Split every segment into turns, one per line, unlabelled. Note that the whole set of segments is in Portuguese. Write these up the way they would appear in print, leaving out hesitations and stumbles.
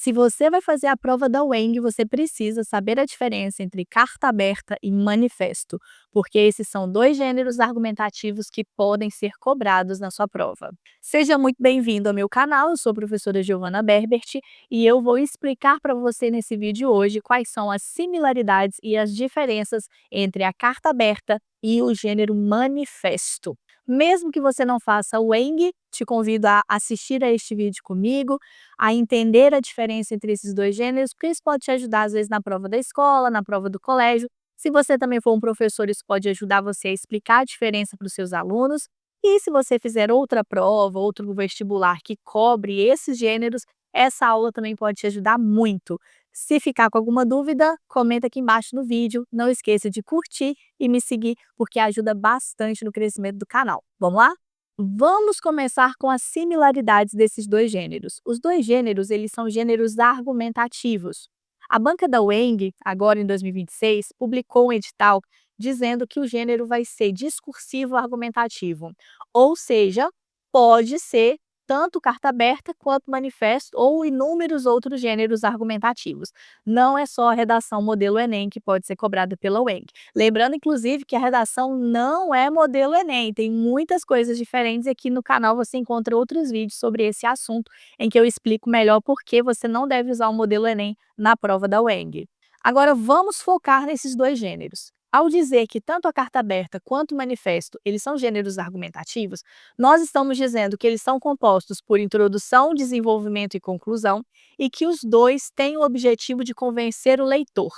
Se você vai fazer a prova da UENG, você precisa saber a diferença entre carta aberta e manifesto, porque esses são dois gêneros argumentativos que podem ser cobrados na sua prova. Seja muito bem-vindo ao meu canal, eu sou a professora Giovana Berbert e eu vou explicar para você nesse vídeo hoje quais são as similaridades e as diferenças entre a carta aberta e o gênero manifesto. Mesmo que você não faça o UENG, te convido a assistir a este vídeo comigo, a entender a diferença entre esses dois gêneros, porque isso pode te ajudar, às vezes, na prova da escola, na prova do colégio. Se você também for um professor, isso pode ajudar você a explicar a diferença para os seus alunos. E se você fizer outra prova, outro vestibular que cobre esses gêneros, essa aula também pode te ajudar muito. Se ficar com alguma dúvida, comenta aqui embaixo no vídeo. Não esqueça de curtir e me seguir, porque ajuda bastante no crescimento do canal. Vamos lá? Vamos começar com as similaridades desses dois gêneros. Os dois gêneros, eles são gêneros argumentativos. A banca da UENG, agora em 2026, publicou um edital dizendo que o gênero vai ser discursivo argumentativo, ou seja, pode ser tanto carta aberta quanto manifesto ou inúmeros outros gêneros argumentativos. Não é só a redação modelo Enem que pode ser cobrada pela UENG. Lembrando, inclusive, que a redação não é modelo Enem, tem muitas coisas diferentes e aqui no canal você encontra outros vídeos sobre esse assunto, em que eu explico melhor por que você não deve usar o modelo Enem na prova da UENG. Agora vamos focar nesses dois gêneros. Ao dizer que tanto a carta aberta quanto o manifesto, eles são gêneros argumentativos, nós estamos dizendo que eles são compostos por introdução, desenvolvimento e conclusão, e que os dois têm o objetivo de convencer o leitor.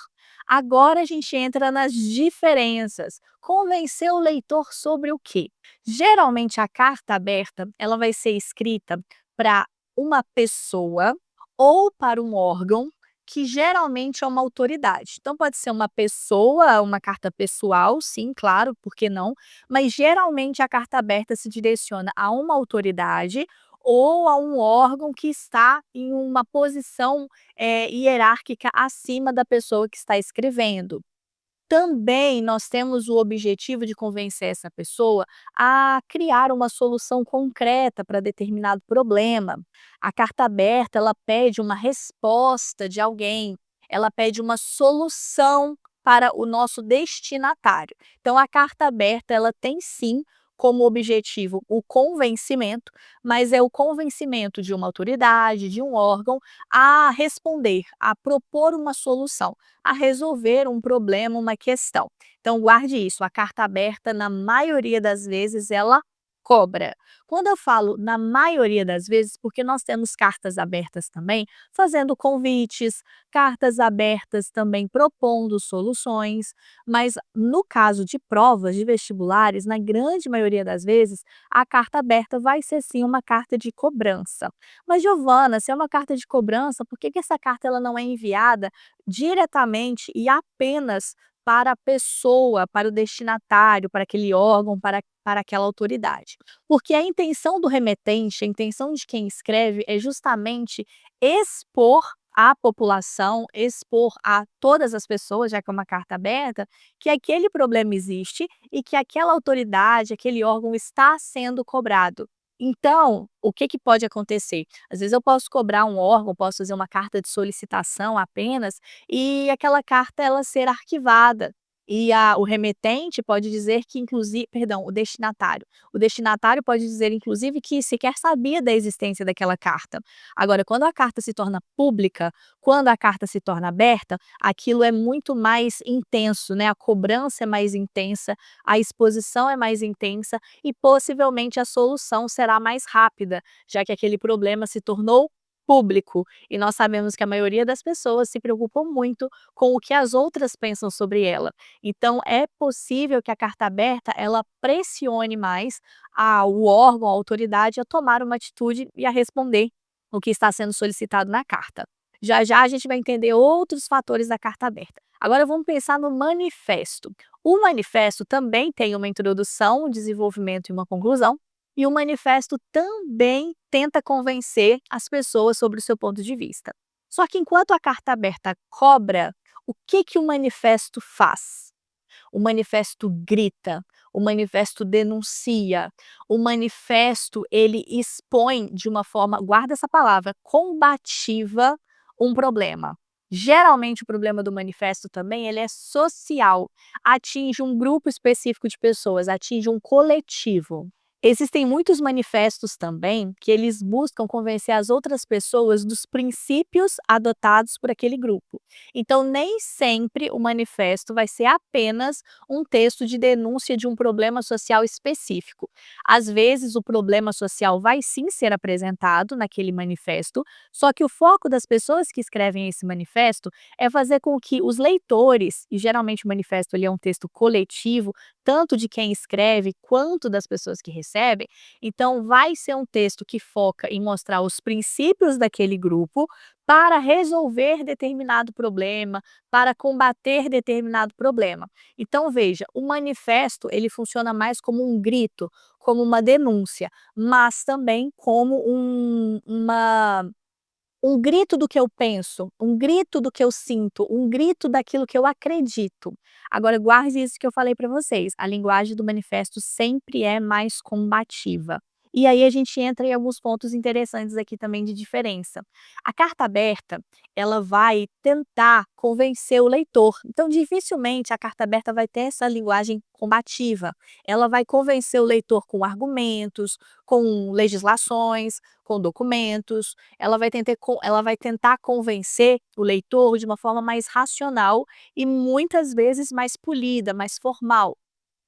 Agora a gente entra nas diferenças. Convencer o leitor sobre o quê? Geralmente a carta aberta, ela vai ser escrita para uma pessoa ou para um órgão que geralmente é uma autoridade. Então pode ser uma pessoa, uma carta pessoal, sim, claro, por que não? Mas geralmente a carta aberta se direciona a uma autoridade ou a um órgão que está em uma posição hierárquica acima da pessoa que está escrevendo. Também nós temos o objetivo de convencer essa pessoa a criar uma solução concreta para determinado problema. A carta aberta, ela pede uma resposta de alguém, ela pede uma solução para o nosso destinatário. Então, a carta aberta, ela tem sim como objetivo o convencimento, mas é o convencimento de uma autoridade, de um órgão, a responder, a propor uma solução, a resolver um problema, uma questão. Então guarde isso, a carta aberta, na maioria das vezes, ela cobra. Quando eu falo na maioria das vezes, porque nós temos cartas abertas também, fazendo convites, cartas abertas também propondo soluções, mas no caso de provas de vestibulares, na grande maioria das vezes, a carta aberta vai ser sim uma carta de cobrança. Mas Giovana, se é uma carta de cobrança, por que essa carta ela não é enviada diretamente e apenas para a pessoa, para o destinatário, para aquele órgão, para aquela autoridade? Porque a intenção do remetente, a intenção de quem escreve é justamente expor à população, expor a todas as pessoas, já que é uma carta aberta, que aquele problema existe e que aquela autoridade, aquele órgão está sendo cobrado. Então, o que pode acontecer? Às vezes eu posso cobrar um órgão, posso fazer uma carta de solicitação apenas, e aquela carta ela ser arquivada. E o remetente pode dizer que inclusive, perdão, o destinatário pode dizer inclusive que sequer sabia da existência daquela carta. Agora, quando a carta se torna pública, quando a carta se torna aberta, aquilo é muito mais intenso, né? A cobrança é mais intensa, a exposição é mais intensa e possivelmente a solução será mais rápida, já que aquele problema se tornou público. E nós sabemos que a maioria das pessoas se preocupam muito com o que as outras pensam sobre ela. Então é possível que a carta aberta ela pressione mais o órgão, a autoridade a tomar uma atitude e a responder o que está sendo solicitado na carta. Já já a gente vai entender outros fatores da carta aberta. Agora vamos pensar no manifesto. O manifesto também tem uma introdução, um desenvolvimento e uma conclusão, e o manifesto também tenta convencer as pessoas sobre o seu ponto de vista. Só que enquanto a carta aberta cobra, o que o manifesto faz? O manifesto grita, o manifesto denuncia, o manifesto ele expõe de uma forma, guarda essa palavra, combativa, um problema. Geralmente o problema do manifesto também ele é social, atinge um grupo específico de pessoas, atinge um coletivo. Existem muitos manifestos também que eles buscam convencer as outras pessoas dos princípios adotados por aquele grupo. Então, nem sempre o manifesto vai ser apenas um texto de denúncia de um problema social específico. Às vezes, o problema social vai sim ser apresentado naquele manifesto, só que o foco das pessoas que escrevem esse manifesto é fazer com que os leitores, e geralmente o manifesto ele é um texto coletivo, tanto de quem escreve quanto das pessoas que recebem, então vai ser um texto que foca em mostrar os princípios daquele grupo para resolver determinado problema, para combater determinado problema. Então veja, o manifesto ele funciona mais como um grito, como uma denúncia, mas também como um grito do que eu penso, um grito do que eu sinto, um grito daquilo que eu acredito. Agora guarde isso que eu falei para vocês, a linguagem do manifesto sempre é mais combativa. E aí a gente entra em alguns pontos interessantes aqui também de diferença. A carta aberta, ela vai tentar convencer o leitor, então dificilmente a carta aberta vai ter essa linguagem combativa. Ela vai convencer o leitor com argumentos, com legislações, com documentos, ela vai tentar convencer o leitor de uma forma mais racional e muitas vezes mais polida, mais formal.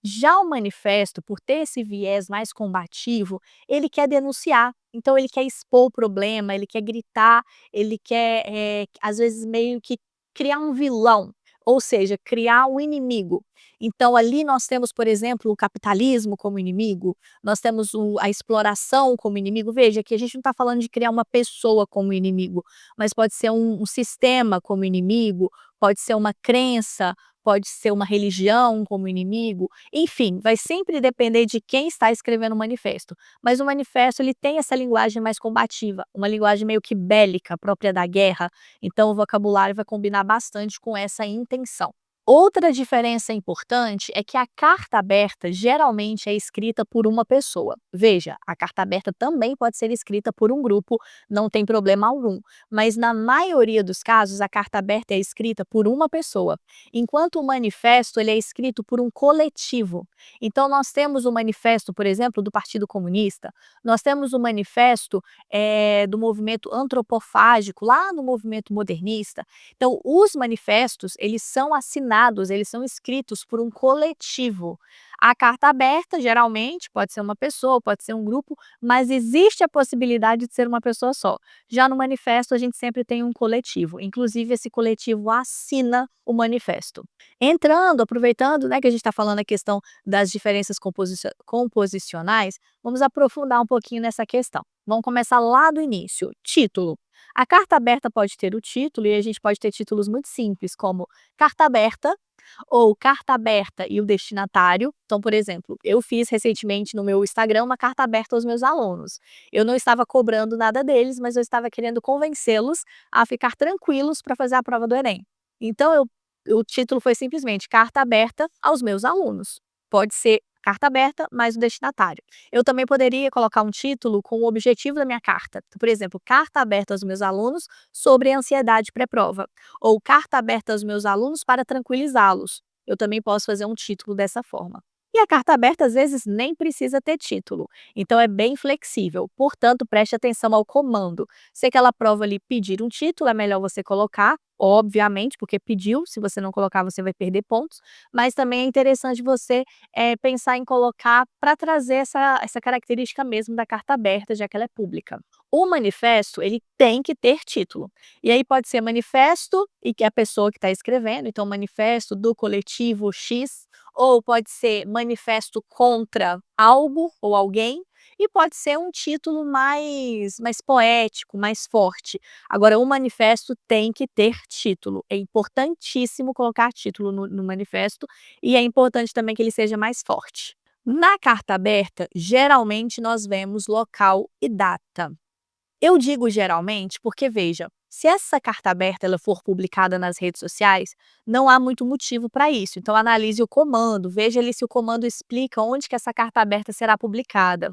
Já o manifesto, por ter esse viés mais combativo, ele quer denunciar, então ele quer expor o problema, ele quer gritar, ele quer, às vezes, meio que criar um vilão, ou seja, criar um inimigo. Então ali nós temos, por exemplo, o capitalismo como inimigo, nós temos a exploração como inimigo. Veja que a gente não está falando de criar uma pessoa como inimigo, mas pode ser um sistema como inimigo, pode ser uma crença, pode ser uma religião como inimigo, enfim, vai sempre depender de quem está escrevendo o manifesto. Mas o manifesto ele tem essa linguagem mais combativa, uma linguagem meio que bélica, própria da guerra, então o vocabulário vai combinar bastante com essa intenção. Outra diferença importante é que a carta aberta geralmente é escrita por uma pessoa. Veja, a carta aberta também pode ser escrita por um grupo, não tem problema algum, mas na maioria dos casos a carta aberta é escrita por uma pessoa, enquanto o manifesto ele é escrito por um coletivo. Então nós temos o manifesto, por exemplo, do Partido Comunista, nós temos o manifesto do movimento antropofágico, lá no movimento modernista. Então os manifestos, eles são assinados, eles são escritos por um coletivo. A carta aberta, geralmente, pode ser uma pessoa, pode ser um grupo, mas existe a possibilidade de ser uma pessoa só. Já no manifesto, a gente sempre tem um coletivo, inclusive esse coletivo assina o manifesto. Entrando, aproveitando, né, que a gente está falando a questão das diferenças composicionais, vamos aprofundar um pouquinho nessa questão. Vamos começar lá do início. Título. A carta aberta pode ter o título e a gente pode ter títulos muito simples, como carta aberta ou carta aberta e o destinatário. Então, por exemplo, eu fiz recentemente no meu Instagram uma carta aberta aos meus alunos. Eu não estava cobrando nada deles, mas eu estava querendo convencê-los a ficar tranquilos para fazer a prova do Enem. Então, o título foi simplesmente carta aberta aos meus alunos. Pode ser carta aberta mais o destinatário. Eu também poderia colocar um título com o objetivo da minha carta. Por exemplo, carta aberta aos meus alunos sobre ansiedade pré-prova, ou carta aberta aos meus alunos para tranquilizá-los. Eu também posso fazer um título dessa forma. E a carta aberta, às vezes, nem precisa ter título, então é bem flexível. Portanto, preste atenção ao comando. Se aquela prova ali pedir um título, é melhor você colocar, obviamente, porque pediu. Se você não colocar, você vai perder pontos. Mas também é interessante você pensar em colocar para trazer essa característica mesmo da carta aberta, já que ela é pública. O manifesto, ele tem que ter título. E aí pode ser manifesto, e que é a pessoa que está escrevendo, então manifesto do coletivo X, ou pode ser manifesto contra algo ou alguém, e pode ser um título mais poético, mais forte. Agora, o manifesto tem que ter título. É importantíssimo colocar título no manifesto e é importante também que ele seja mais forte. Na carta aberta, geralmente nós vemos local e data. Eu digo geralmente porque, veja, se essa carta aberta ela for publicada nas redes sociais, não há muito motivo para isso. Então, analise o comando, veja ali se o comando explica onde que essa carta aberta será publicada.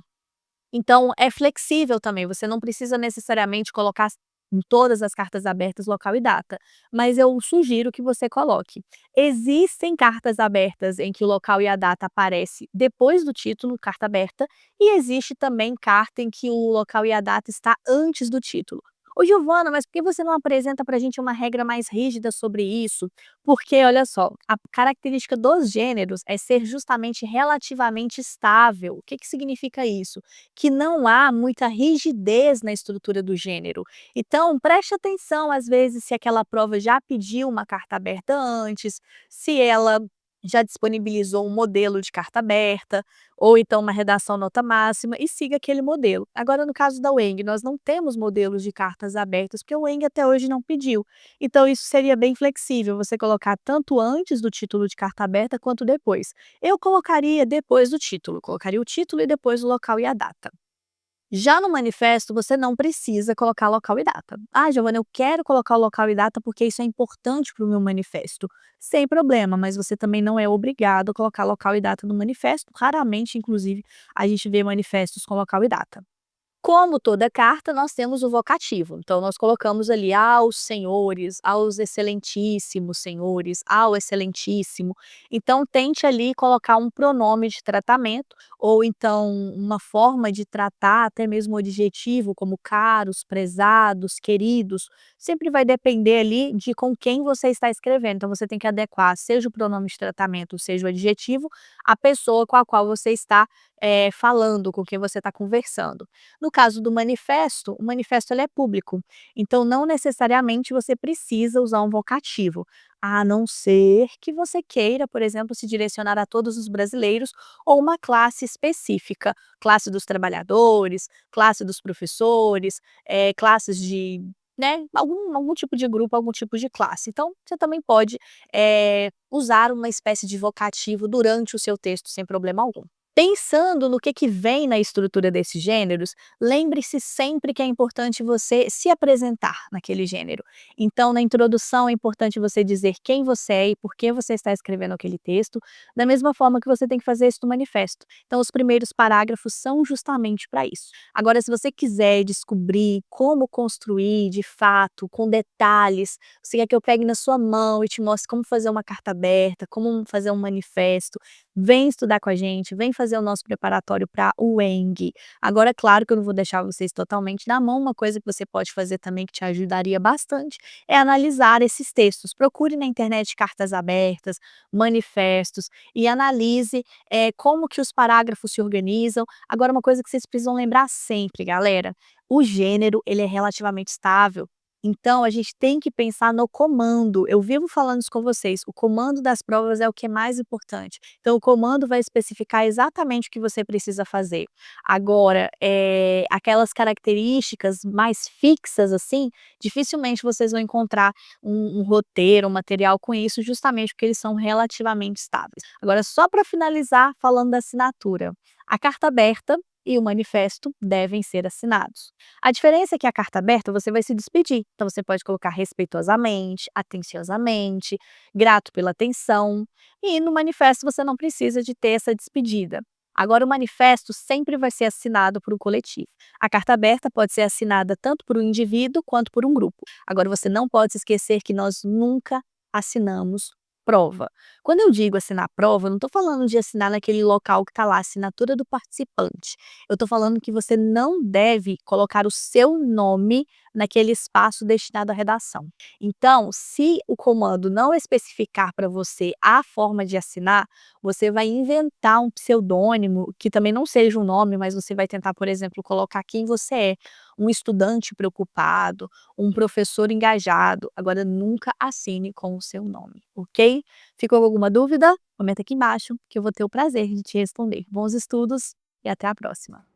Então, é flexível também, você não precisa necessariamente colocar em todas as cartas abertas, local e data, mas eu sugiro que você coloque. Existem cartas abertas em que o local e a data aparece depois do título, carta aberta, e existe também carta em que o local e a data está antes do título. Ô Giovana, mas por que você não apresenta para a gente uma regra mais rígida sobre isso? Porque, olha só, a característica dos gêneros é ser justamente relativamente estável. O que que significa isso? Que não há muita rigidez na estrutura do gênero. Então, preste atenção, às vezes, se aquela prova já pediu uma carta aberta antes, se ela já disponibilizou um modelo de carta aberta, ou então uma redação nota máxima, e siga aquele modelo. Agora, no caso da UENG, nós não temos modelos de cartas abertas, porque o UENG até hoje não pediu. Então, isso seria bem flexível, você colocar tanto antes do título de carta aberta quanto depois. Eu colocaria depois do título, colocaria o título e depois o local e a data. Já no manifesto, você não precisa colocar local e data. "Ah, Giovana, eu quero colocar o local e data porque isso é importante para o meu manifesto". Sem problema, mas você também não é obrigado a colocar local e data no manifesto. Raramente, inclusive, a gente vê manifestos com local e data. Como toda carta, nós temos o vocativo, então nós colocamos ali aos senhores, aos excelentíssimos senhores, ao excelentíssimo. Então tente ali colocar um pronome de tratamento, ou então uma forma de tratar, até mesmo o adjetivo, como caros, prezados, queridos, sempre vai depender ali de com quem você está escrevendo, então você tem que adequar, seja o pronome de tratamento, seja o adjetivo, à pessoa com a qual você está, falando, com quem você está conversando. No caso do manifesto, o manifesto ele é público, então não necessariamente você precisa usar um vocativo, a não ser que você queira, por exemplo, se direcionar a todos os brasileiros ou uma classe específica, classe dos trabalhadores, classe dos professores, classes de, né, algum tipo de grupo, algum tipo de classe. Então, você também pode, usar uma espécie de vocativo durante o seu texto sem problema algum. Pensando no que vem na estrutura desses gêneros, lembre-se sempre que é importante você se apresentar naquele gênero. Então, na introdução é importante você dizer quem você é e por que você está escrevendo aquele texto, da mesma forma que você tem que fazer isso no manifesto. Então, os primeiros parágrafos são justamente para isso. Agora, se você quiser descobrir como construir de fato, com detalhes, você quer que eu pegue na sua mão e te mostre como fazer uma carta aberta, como fazer um manifesto, vem estudar com a gente, vem fazer o nosso preparatório para o ENG. Agora, claro que eu não vou deixar vocês totalmente na mão, uma coisa que você pode fazer também que te ajudaria bastante, é analisar esses textos. Procure na internet cartas abertas, manifestos e analise, como que os parágrafos se organizam. Agora uma coisa que vocês precisam lembrar sempre, galera, o gênero ele é relativamente estável, então a gente tem que pensar no comando. Eu vivo falando isso com vocês, o comando das provas é o que é mais importante. Então o comando vai especificar exatamente o que você precisa fazer. Agora, aquelas características mais fixas, assim, dificilmente vocês vão encontrar um roteiro, um material com isso, justamente porque eles são relativamente estáveis. Agora, só para finalizar, falando da assinatura. A carta aberta e o manifesto devem ser assinados. A diferença é que a carta aberta você vai se despedir, então você pode colocar respeitosamente, atenciosamente, grato pela atenção, e no manifesto você não precisa de ter essa despedida. Agora o manifesto sempre vai ser assinado por um coletivo. A carta aberta pode ser assinada tanto por um indivíduo quanto por um grupo. Agora você não pode se esquecer que nós nunca assinamos prova. Quando eu digo assinar prova, eu não estou falando de assinar naquele local que está lá, assinatura do participante. Eu estou falando que você não deve colocar o seu nome naquele espaço destinado à redação. Então, se o comando não especificar para você a forma de assinar, você vai inventar um pseudônimo que também não seja um nome, mas você vai tentar, por exemplo, colocar quem você é, um estudante preocupado, um professor engajado. Agora, nunca assine com o seu nome, ok? Ficou alguma dúvida? Comenta aqui embaixo que eu vou ter o prazer de te responder. Bons estudos e até a próxima!